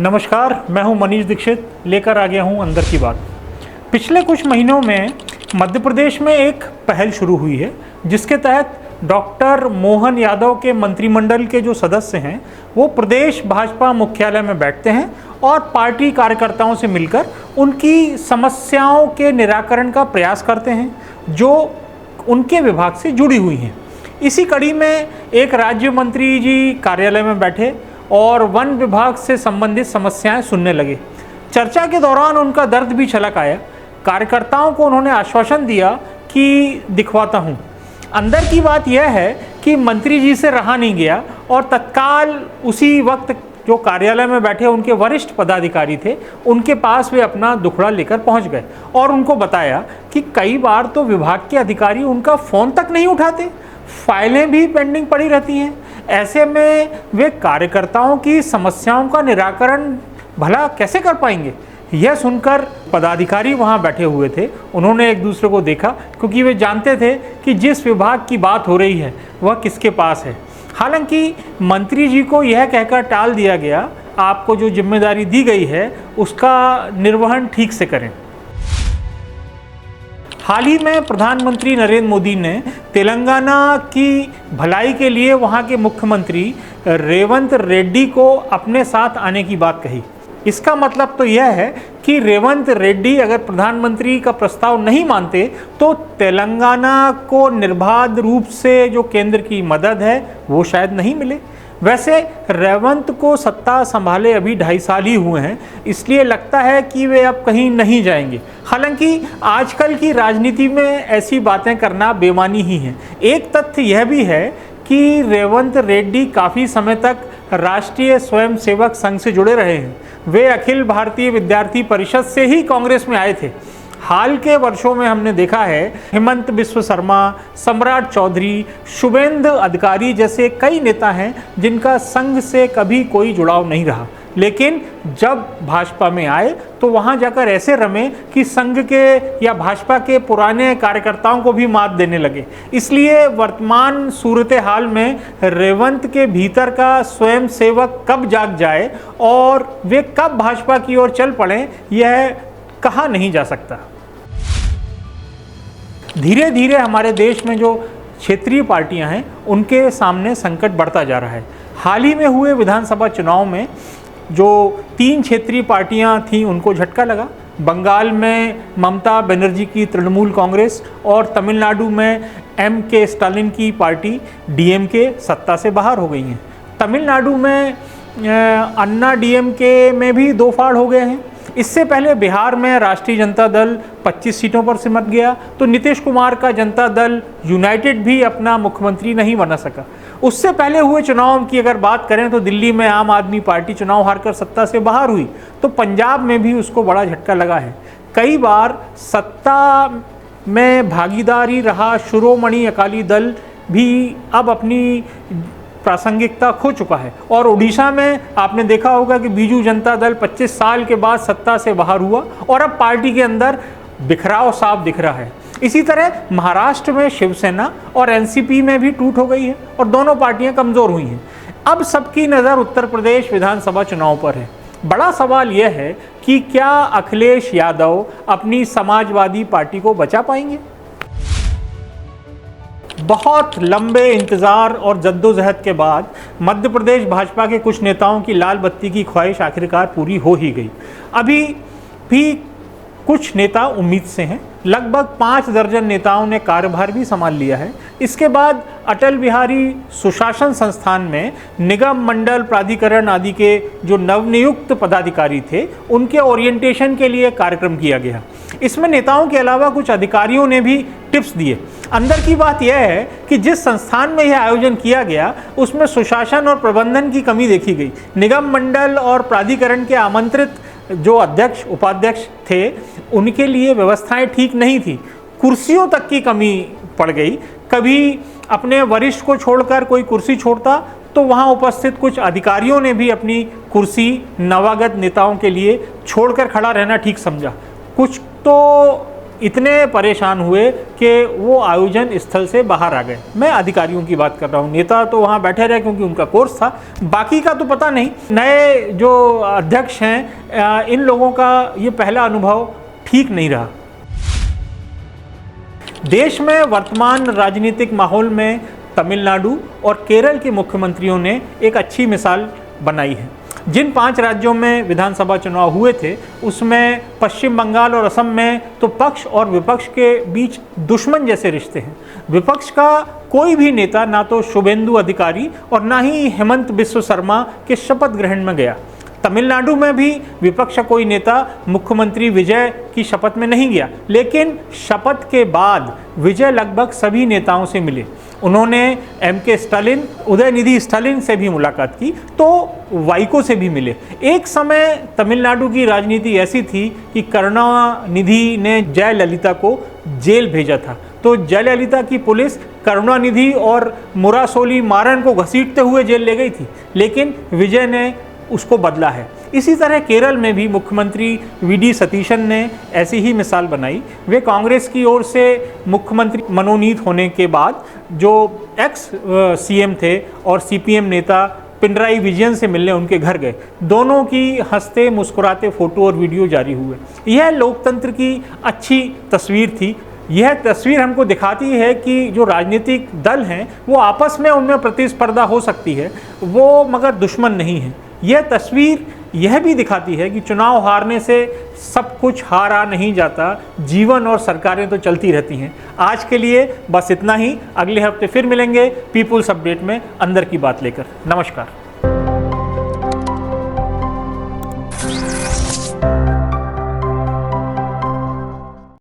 नमस्कार, मैं हूं मनीष दीक्षित, लेकर आ गया हूं अंदर की बात। पिछले कुछ महीनों में मध्य प्रदेश में एक पहल शुरू हुई है जिसके तहत डॉक्टर मोहन यादव के मंत्रिमंडल के जो सदस्य हैं वो प्रदेश भाजपा मुख्यालय में बैठते हैं और पार्टी कार्यकर्ताओं से मिलकर उनकी समस्याओं के निराकरण का प्रयास करते हैं जो उनके विभाग से जुड़ी हुई हैं। इसी कड़ी में एक राज्य मंत्री जी कार्यालय में बैठे और वन विभाग से संबंधित समस्याएं सुनने लगे। चर्चा के दौरान उनका दर्द भी छलक आया। कार्यकर्ताओं को उन्होंने आश्वासन दिया कि दिखवाता हूं। अंदर की बात यह है कि मंत्री जी से रहा नहीं गया और तत्काल उसी वक्त जो कार्यालय में बैठे उनके वरिष्ठ पदाधिकारी थे उनके पास वे अपना दुखड़ा लेकर पहुंच गए और उनको बताया कि कई बार तो विभाग के अधिकारी उनका फ़ोन तक नहीं उठाते, फाइलें भी पेंडिंग पड़ी रहती हैं। ऐसे में वे कार्यकर्ताओं की समस्याओं का निराकरण भला कैसे कर पाएंगे। यह सुनकर पदाधिकारी वहां बैठे हुए थे, उन्होंने एक दूसरे को देखा क्योंकि वे जानते थे कि जिस विभाग की बात हो रही है वह किसके पास है। हालांकि मंत्री जी को यह कहकर टाल दिया गया, आपको जो जिम्मेदारी दी गई है उसका निर्वहन ठीक से करें। हाल ही में प्रधानमंत्री नरेंद्र मोदी ने तेलंगाना की भलाई के लिए वहां के मुख्यमंत्री रेवंत रेड्डी को अपने साथ आने की बात कही। इसका मतलब तो यह है कि रेवंत रेड्डी अगर प्रधानमंत्री का प्रस्ताव नहीं मानते तो तेलंगाना को निर्बाध रूप से जो केंद्र की मदद है वो शायद नहीं मिले। वैसे रेवंत को सत्ता संभाले अभी 2.5 साल ही हुए हैं, इसलिए लगता है कि वे अब कहीं नहीं जाएंगे। हालांकि आजकल की राजनीति में ऐसी बातें करना बेमानी ही है। एक तथ्य यह भी है कि रेवंत रेड्डी काफ़ी समय तक राष्ट्रीय स्वयंसेवक संघ से जुड़े रहे हैं। वे अखिल भारतीय विद्यार्थी परिषद से ही कांग्रेस में आए थे। हाल के वर्षों में हमने देखा है हेमंत बिस्व शर्मा, सम्राट चौधरी, शुभेंदु अधिकारी जैसे कई नेता हैं जिनका संघ से कभी कोई जुड़ाव नहीं रहा, लेकिन जब भाजपा में आए तो वहां जाकर ऐसे रमे कि संघ के या भाजपा के पुराने कार्यकर्ताओं को भी मात देने लगे। इसलिए वर्तमान सूरत हाल में रेवंत के भीतर का स्वयं सेवक कब जाग जाए और वे कब भाजपा की ओर चल पड़े यह कहा नहीं जा सकता। धीरे धीरे हमारे देश में जो क्षेत्रीय पार्टियां हैं उनके सामने संकट बढ़ता जा रहा है। हाल ही में हुए विधानसभा चुनाव में जो 3 क्षेत्रीय पार्टियां थीं उनको झटका लगा। बंगाल में ममता बनर्जी की तृणमूल कांग्रेस और तमिलनाडु में M.K. स्टालिन की पार्टी DMK सत्ता से बाहर हो गई हैं। तमिलनाडु में अन्ना DMK में भी 2 फाड़ हो गए हैं। इससे पहले बिहार में राष्ट्रीय जनता दल 25 सीटों पर सिमट गया तो नीतीश कुमार का जनता दल यूनाइटेड भी अपना मुख्यमंत्री नहीं बना सका। उससे पहले हुए चुनाव की अगर बात करें तो दिल्ली में आम आदमी पार्टी चुनाव हारकर सत्ता से बाहर हुई तो पंजाब में भी उसको बड़ा झटका लगा है। कई बार सत्ता में भागीदारी रहा शिरोमणि अकाली दल भी अब अपनी प्रासंगिकता खो चुका है और उड़ीसा में आपने देखा होगा कि बीजू जनता दल 25 साल के बाद सत्ता से बाहर हुआ और अब पार्टी के अंदर बिखराव साफ दिख रहा है। इसी तरह महाराष्ट्र में शिवसेना और एनसीपी में भी टूट हो गई है और दोनों पार्टियां कमज़ोर हुई हैं। अब सबकी नज़र उत्तर प्रदेश विधानसभा चुनाव पर है। बड़ा सवाल यह है कि क्या अखिलेश यादव अपनी समाजवादी पार्टी को बचा पाएंगे। बहुत लंबे इंतज़ार और जद्दोजहद के बाद मध्य प्रदेश भाजपा के कुछ नेताओं की लाल बत्ती की ख्वाहिश आखिरकार पूरी हो ही गई। अभी भी कुछ नेता उम्मीद से हैं। लगभग 5 दर्जन नेताओं ने कार्यभार भी संभाल लिया है। इसके बाद अटल बिहारी सुशासन संस्थान में निगम मंडल प्राधिकरण आदि के जो नवनियुक्त पदाधिकारी थे उनके ओरिएंटेशन के लिए कार्यक्रम किया गया। इसमें नेताओं के अलावा कुछ अधिकारियों ने भी टिप्स दिए। अंदर की बात यह है कि जिस संस्थान में यह आयोजन किया गया उसमें सुशासन और प्रबंधन की कमी देखी गई। निगम मंडल और प्राधिकरण के आमंत्रित जो अध्यक्ष उपाध्यक्ष थे उनके लिए व्यवस्थाएं ठीक नहीं थी। कुर्सियों तक की कमी पड़ गई। कभी अपने वरिष्ठ को छोड़कर कोई कुर्सी छोड़ता तो वहां उपस्थित कुछ अधिकारियों ने भी अपनी कुर्सी नवागत नेताओं के लिए छोड़कर खड़ा रहना ठीक समझा। कुछ तो इतने परेशान हुए कि वो आयोजन स्थल से बाहर आ गए। मैं अधिकारियों की बात कर रहा हूँ, नेता तो वहाँ बैठे रहे क्योंकि उनका कोर्स था, बाकी का तो पता नहीं। नए जो अध्यक्ष हैं इन लोगों का ये पहला अनुभव ठीक नहीं रहा। देश में वर्तमान राजनीतिक माहौल में तमिलनाडु और केरल के मुख्यमंत्रियों ने एक अच्छी मिसाल बनाई है। जिन 5 राज्यों में विधानसभा चुनाव हुए थे उसमें पश्चिम बंगाल और असम में तो पक्ष और विपक्ष के बीच दुश्मन जैसे रिश्ते हैं। विपक्ष का कोई भी नेता ना तो शुभेंदु अधिकारी और ना ही हेमंत बिस्व शर्मा के शपथ ग्रहण में गया। तमिलनाडु में भी विपक्ष का कोई नेता मुख्यमंत्री विजय की शपथ में नहीं गया, लेकिन शपथ के बाद विजय लगभग सभी नेताओं से मिले। उन्होंने MK स्टालिन, उदयनिधि स्टालिन से भी मुलाकात की, तो वाइको से भी मिले। एक समय तमिलनाडु की राजनीति ऐसी थी कि करुणानिधि ने जयललिता को जेल भेजा था, तो जयललिता की पुलिस करुणानिधि और मुरासोली मारन को घसीटते हुए जेल ले गई थी, लेकिन विजय ने उसको बदला है। इसी तरह केरल में भी मुख्यमंत्री VD सतीशन ने ऐसी ही मिसाल बनाई। वे कांग्रेस की ओर से मुख्यमंत्री मनोनीत होने के बाद जो एक्स CM थे और CPM नेता पिनराई विजयन से मिलने उनके घर गए। दोनों की हंसते मुस्कुराते फोटो और वीडियो जारी हुए। यह लोकतंत्र की अच्छी तस्वीर थी। यह तस्वीर हमको दिखाती है कि जो राजनीतिक दल हैं वो आपस में उनमें प्रतिस्पर्धा हो सकती है, वो मगर दुश्मन नहीं है। यह तस्वीर यह भी दिखाती है कि चुनाव हारने से सब कुछ हारा नहीं जाता, जीवन और सरकारें तो चलती रहती हैं। आज के लिए बस इतना ही। अगले हफ्ते फिर मिलेंगे पीपुल्स अपडेट में अंदर की बात लेकर। नमस्कार।